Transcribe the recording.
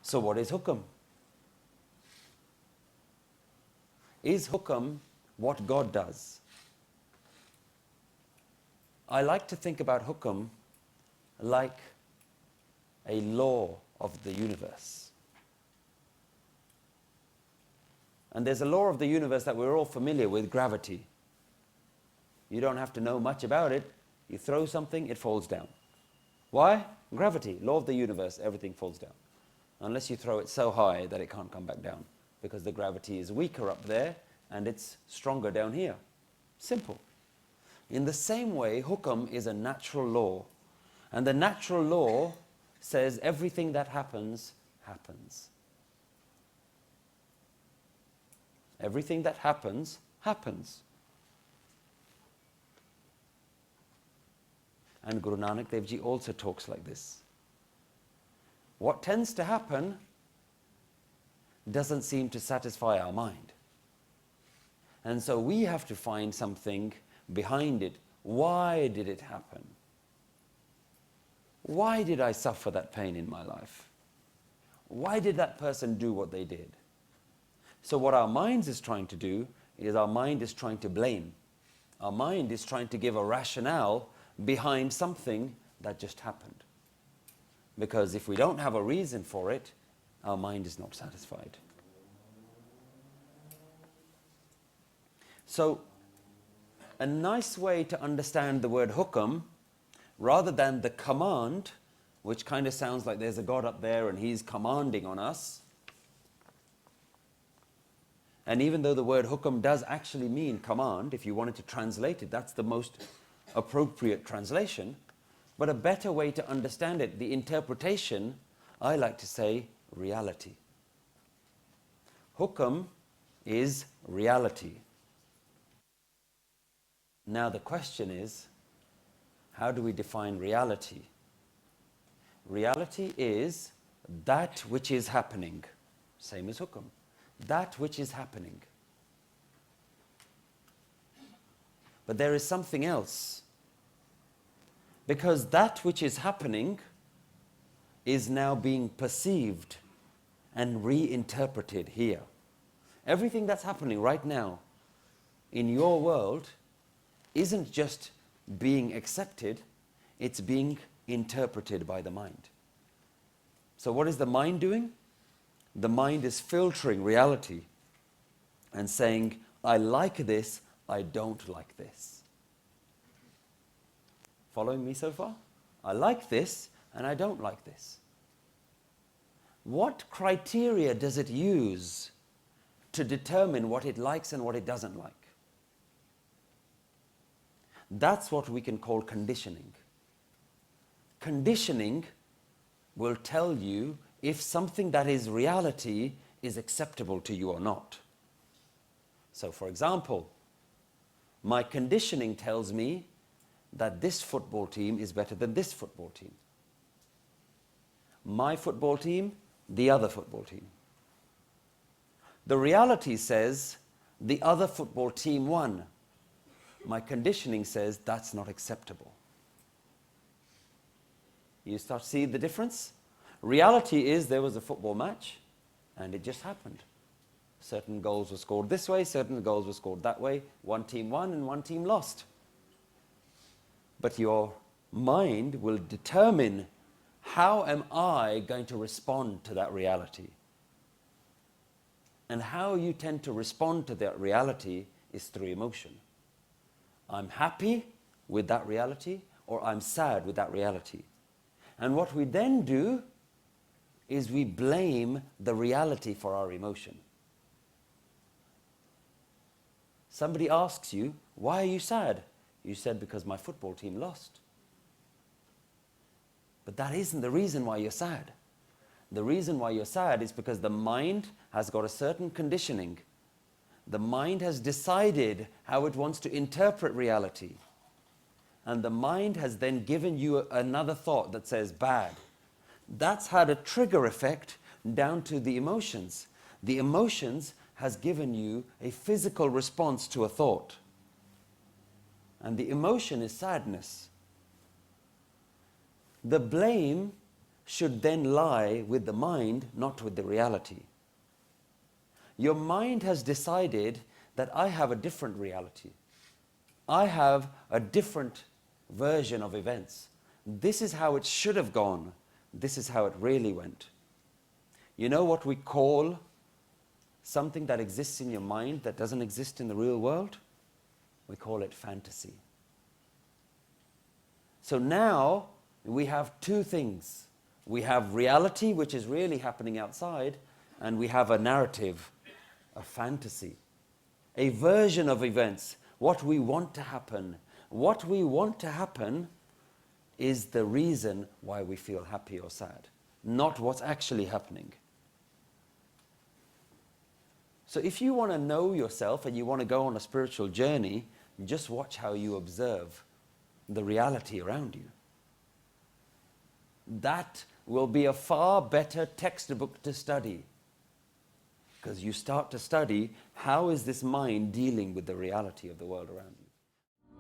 So what is Hookum? Is Hookum what God does? I like to think about Hookum like a law of the universe. And there's a law of the universe that we're all familiar with, gravity. You don't have to know much about it. You throw something, it falls down. Why? Gravity, law of the universe, everything falls down. Unless you throw it so high that it can't come back down, because the gravity is weaker up there and it's stronger down here. Simple. In the same way, Hookum is a natural law. And the natural law says everything that happens, happens. Everything that happens, happens. And Guru Nanak Dev Ji also talks like this. What tends to happen doesn't seem to satisfy our mind. And so we have to find something behind it. Why did it happen? Why did I suffer that pain in my life? Why did that person do what they did? So what our minds is trying to do is our mind is trying to blame. Our mind is trying to give a rationale behind something that just happened. Because if we don't have a reason for it, our mind is not satisfied. So, a nice way to understand the word Hookum, rather than the command, which kind of sounds like there's a God up there and He's commanding on us. And even though the word Hookum does actually mean command, if you wanted to translate it, that's the most appropriate translation. But a better way to understand it, the interpretation, I like to say reality. Hookum is reality. Now the question is, how do we define reality? Reality is that which is happening. Same as Hookum. That which is happening. But there is something else. Because that which is happening is now being perceived and reinterpreted here. Everything that's happening right now in your world isn't just being accepted, it's being interpreted by the mind. So what is the mind doing? The mind is filtering reality and saying, I like this, I don't like this. Following me so far? I like this and I don't like this. What criteria does it use to determine what it likes and what it doesn't like? That's what we can call conditioning. Conditioning will tell you if something that is reality is acceptable to you or not. So for example, my conditioning tells me that this football team is better than this football team. My football team, the other football team. The reality says the other football team won. My conditioning says that's not acceptable. You start to see the difference? Reality is there was a football match and it just happened. Certain goals were scored this way, certain goals were scored that way. One team won and one team lost. But your mind will determine, how am I going to respond to that reality? And how you tend to respond to that reality is through emotion. I'm happy with that reality, or I'm sad with that reality. And what we then do is we blame the reality for our emotion. Somebody asks you, why are you sad? You said, because my football team lost. But that isn't the reason why you're sad. The reason why you're sad is because the mind has got a certain conditioning. The mind has decided how it wants to interpret reality. And the mind has then given you another thought that says bad. That's had a trigger effect down to the emotions. The emotions has given you a physical response to a thought. And the emotion is sadness. The blame should then lie with the mind, not with the reality. Your mind has decided that I have a different reality. I have a different version of events. This is how it should have gone. This is how it really went. You know what we call something that exists in your mind that doesn't exist in the real world? We call it fantasy. So now we have two things. We have reality, which is really happening outside, and we have a narrative, a fantasy, a version of events, what we want to happen. What we want to happen is the reason why we feel happy or sad, not what's actually happening. So if you want to know yourself and you want to go on a spiritual journey, just watch how you observe the reality around you. That will be a far better textbook to study, because you start to study how is this mind dealing with the reality of the world around you.